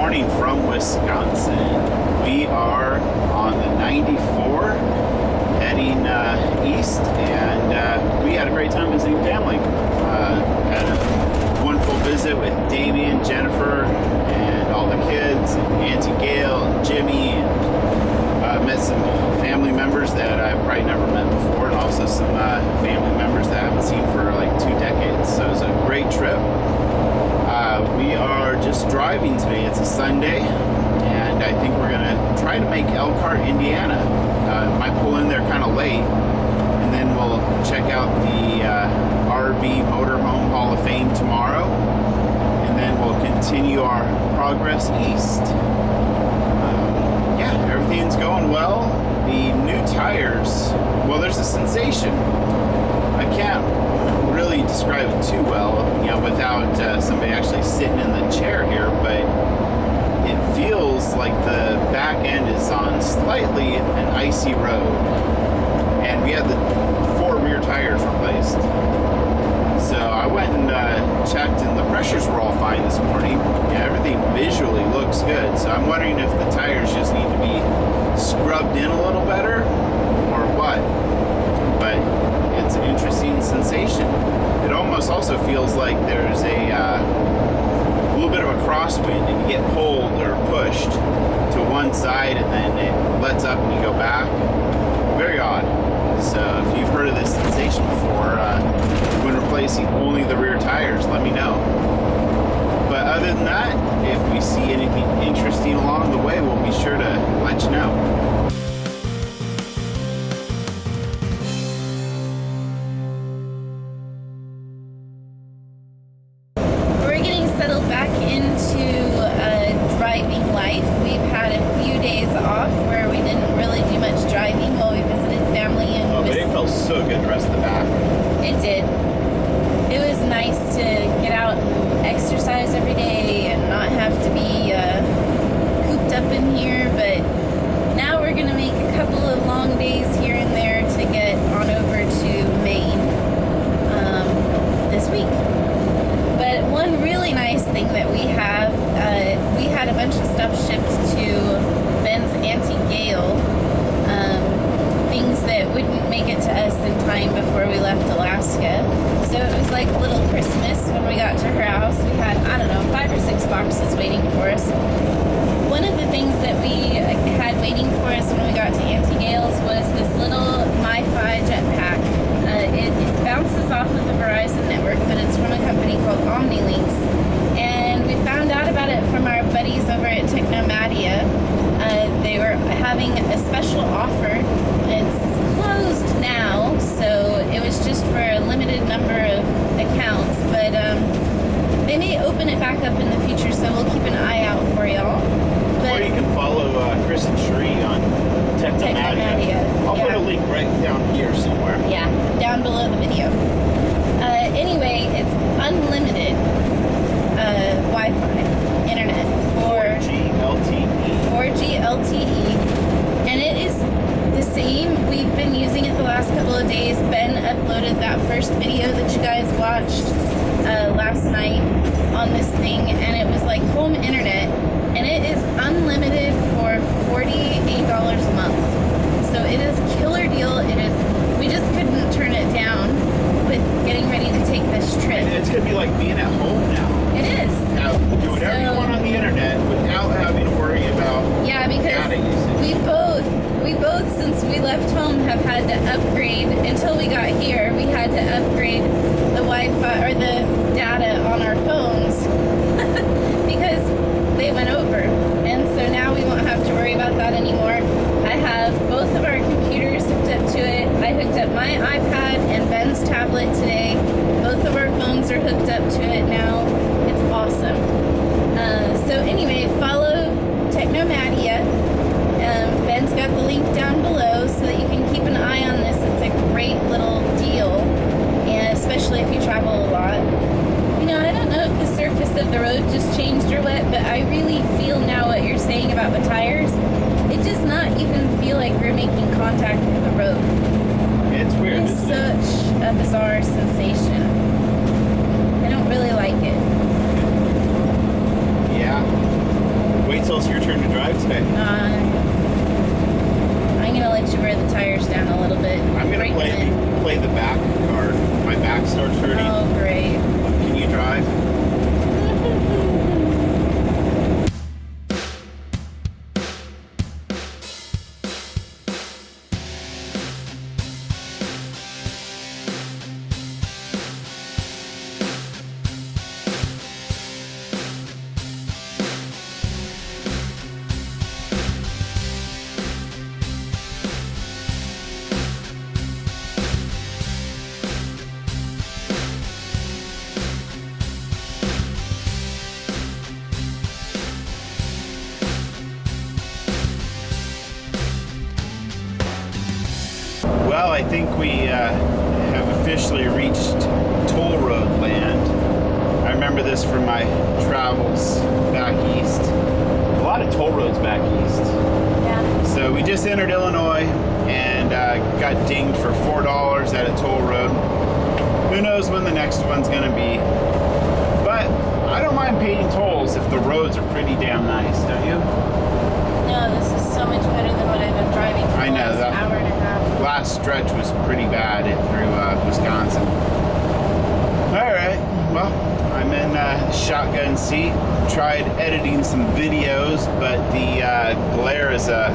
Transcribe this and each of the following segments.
morning from Wisconsin. We are on the 94 heading east, and we had a great time visiting family. Had a wonderful visit with Damien, Jennifer, and all the kids, and Auntie Gail, and Jimmy, and met some family members that I've probably never met before, and also some family members that I haven't seen for like 2 decades. So it was a great trip. We are just driving today. It's a Sunday, and I think we're gonna try to make Elkhart, Indiana. Might pull in there kind of late, and then we'll check out the RV Motorhome Hall of Fame tomorrow, and then we'll continue our progress east. Yeah, everything's going well. The new tires, well, there's a sensation. I can't really describe it too well, without somebody actually sitting in the chair here, but it feels like the back end is on slightly an icy road, and we had the 4 rear tires replaced. So I went and checked, and the pressures were all fine this morning. Yeah, everything visually looks good. So I'm wondering if the tires just need to be scrubbed in a little better or what. But it's an interesting sensation. It almost also feels like there's a little bit of a crosswind, and you get pulled or pushed to one side, and then it lets up and you go back. Very odd. So if you've heard of this sensation before, when replacing only the rear tires, let me know. But other than that, if we see anything interesting along the way, we'll be sure to let you know. We're getting settled back into driving life. We've had a few days off where we didn't really do much driving while we visited family. But it felt so good to rest the back. It did. It was nice to get out and exercise every day and not have to be cooped up in here. But now we're going to make a couple of long days here and there to get on over to Maine this week. But one really nice thing that we have, we had a bunch of stuff shipped to Ben's Auntie Gail, things that wouldn't make it to us in time before we left Alaska. So it was like a little Christmas when we got to her house. We had, 5 or 6 boxes waiting for us. One of the things that we had waiting for us when we got to Auntie Gail's was this little MiFi jetpack. It bounces off of the Verizon network, but it's from a company called OmniLinks. And we found out about it from our buddies over at Technomadia. They were having a special offer. It's closed now, so it was just for a limited number of accounts, but they may open it back up in the future, so we'll keep an eye out for y'all. Or you can follow Chris and Cherie on Technomadia. I'll put a link right down here somewhere. Yeah, down below the video. Anyway, it's unlimited Wi-Fi internet for 4G LTE. 4G LTE, and it is the same. We've been using it the last couple of days. Ben uploaded that first video that you guys watched last night on this thing, and it was like home internet, and it is unlimited for $48 a month. So it is a killer deal. It is. We just couldn't turn it down with getting ready to take this trip. And it's gonna be like being at home now. It is. Now, do whatever you want on the internet without having to worry about because data usage. we both since we left home have had to upgrade. Until we got here, we had to upgrade the Wi-Fi or the data on our phones because they went over, and so now we won't have to worry about that anymore. I have both of our computers hooked up to it. I hooked up my iPad and Ben's tablet today. Both of our phones are hooked up to it now. It's awesome. So anyway, follow Technomadia. Ben's got the link down below so that you can keep an eye on this. It's a great little deal, and especially if you travel a lot. I don't know if the surface of the road just changed or what, but I really feel now what you're saying about the tires. It does not even feel like we're making contact with the road. It's weird. It's such a bizarre sensation. I don't really like it. Yeah. till it's your turn to drive today. I'm gonna let you wear the tires down a little bit. I'm gonna play the back card. My back starts hurting. Oh, great. Can you drive? Well, I think we have officially reached toll road land. I remember this from my travels back east. A lot of toll roads back east. Yeah. So we just entered Illinois and got dinged for $4 at a toll road. Who knows when the next one's gonna be. But I don't mind paying tolls if the roads are pretty damn nice, don't you? No, this is so much better than what I've been driving for I know, the last that hour and a half. last stretch was pretty bad through Wisconsin. All right, well, I'm in the shotgun seat. Tried editing some videos, but the glare is a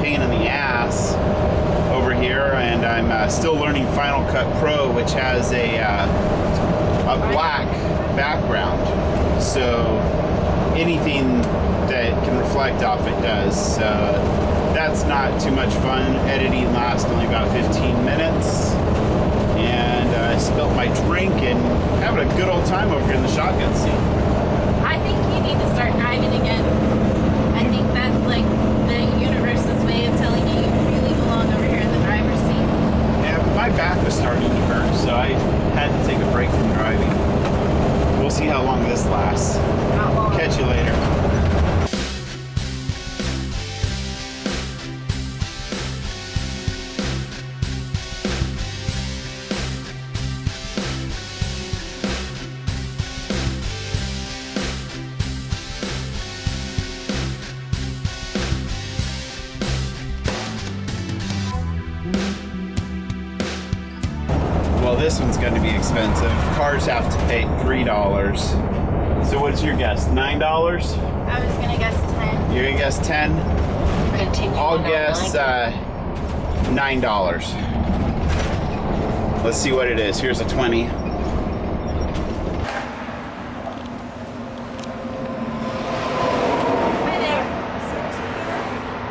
pain in the ass over here, and I'm still learning Final Cut Pro, which has a black background, so anything that can reflect off it does. That's not too much fun. Editing lasts only about 15 minutes. And I spilled my drink and having a good old time over here in the shotgun seat. I think you need to start driving again. I think that's like the universe's way of telling you you really belong over here in the driver's seat. Yeah, my back was starting to hurt, so I had to take a break from driving. We'll see how long this lasts. Not long. Catch you later. Well, this one's going to be expensive. Cars have to pay $3. So what's your guess? $9? I was gonna guess 10. You're gonna guess 10? Continue. I'll guess $9. Let's see what it is. Here's a 20. Hi there.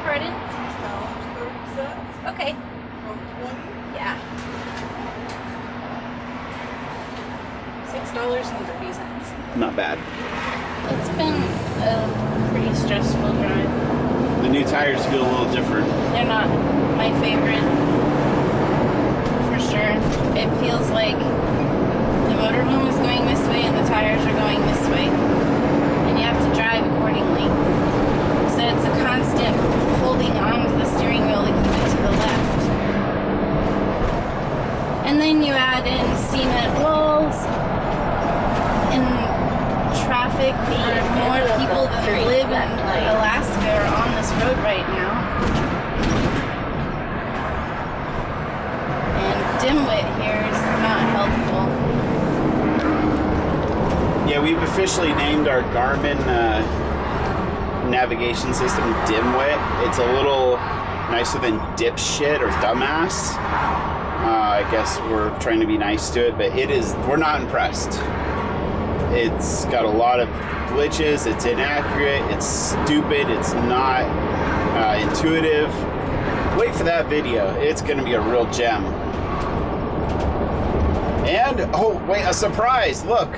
Pardon? Okay. Yeah. $6.30. Not bad. It's been a pretty stressful drive. The new tires feel a little different. They're not my favorite, for sure. It feels like the motorhome is going this way and the tires are going this way. And you have to drive accordingly. So it's a constant holding on to the steering wheel to keep it to the left. And then you add in cement walls and traffic. More people that live in Alaska are on this road right now. And dimwit here is not helpful. Yeah, we've officially named our Garmin navigation system Dimwit. It's a little nicer than dipshit or dumbass. I guess we're trying to be nice to it, but we're not impressed. It's got a lot of glitches, it's inaccurate, it's stupid, it's not intuitive. Wait for that video, it's gonna be a real gem. And, oh wait, a surprise, look.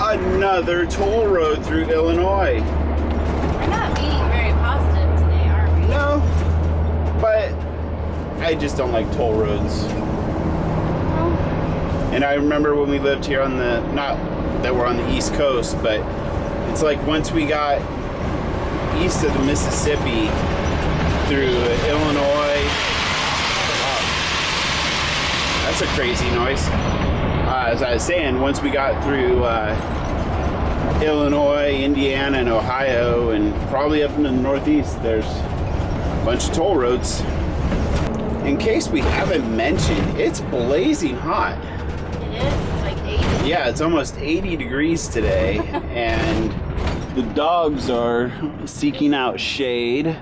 Another toll road through Illinois. We're not being very positive today, are we? No, but I just don't like toll roads. And I remember when we lived here on not that we're on the East Coast, but it's like once we got east of the Mississippi through Illinois. Wow, that's a crazy noise. As I was saying, once we got through Illinois, Indiana and Ohio and probably up in the Northeast, there's a bunch of toll roads. In case we haven't mentioned, it's blazing hot. It is. It's like 80. Yeah, it's almost 80 degrees today, and the dogs are seeking out shade.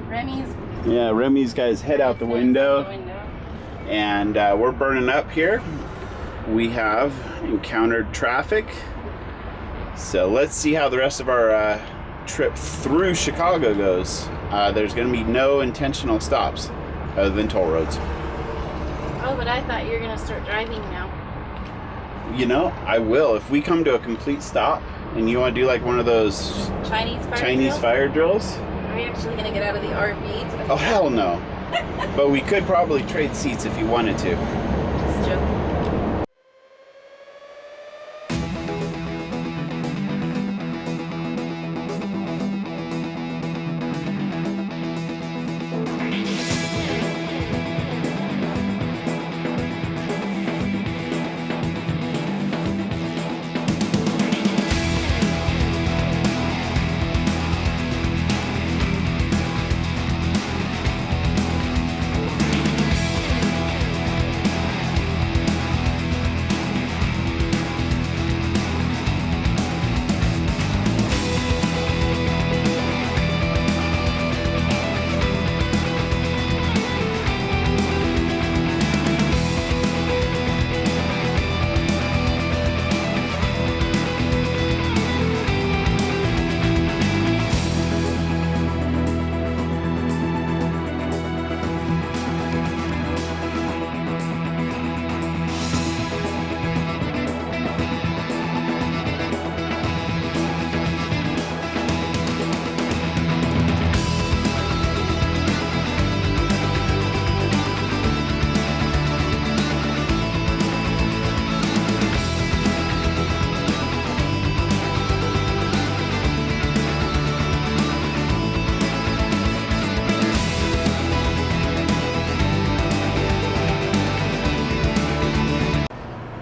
Remy's got his head out the window. And we're burning up here. We have encountered traffic. So let's see how the rest of our trip through Chicago goes. There's going to be no intentional stops other than toll roads. Oh, but I thought you were going to start driving now. You know, I will. If we come to a complete stop and you want to do like one of those Chinese fire drills. Are we actually going to get out of the RV? Oh, hell no. But we could probably trade seats if you wanted to. Just joking.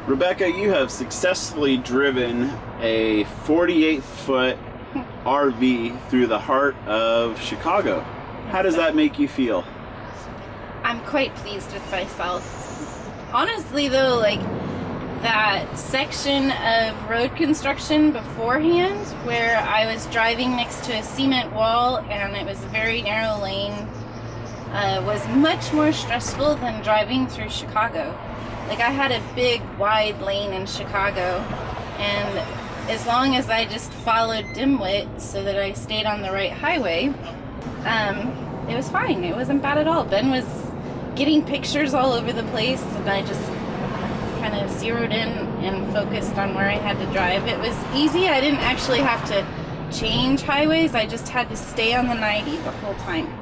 Rebecca, you have successfully driven a 48-foot RV through the heart of Chicago. How does that make you feel? I'm quite pleased with myself. Honestly though, like that section of road construction beforehand where I was driving next to a cement wall and it was a very narrow lane was much more stressful than driving through Chicago. Like I had a big wide lane in Chicago, and as long as I just followed dimwit so that I stayed on the right highway, it was fine. It wasn't bad at all. Ben was getting pictures all over the place, and I just kind of zeroed in and focused on where I had to drive. It was easy. I didn't actually have to change highways. I just had to stay on the 90 the whole time.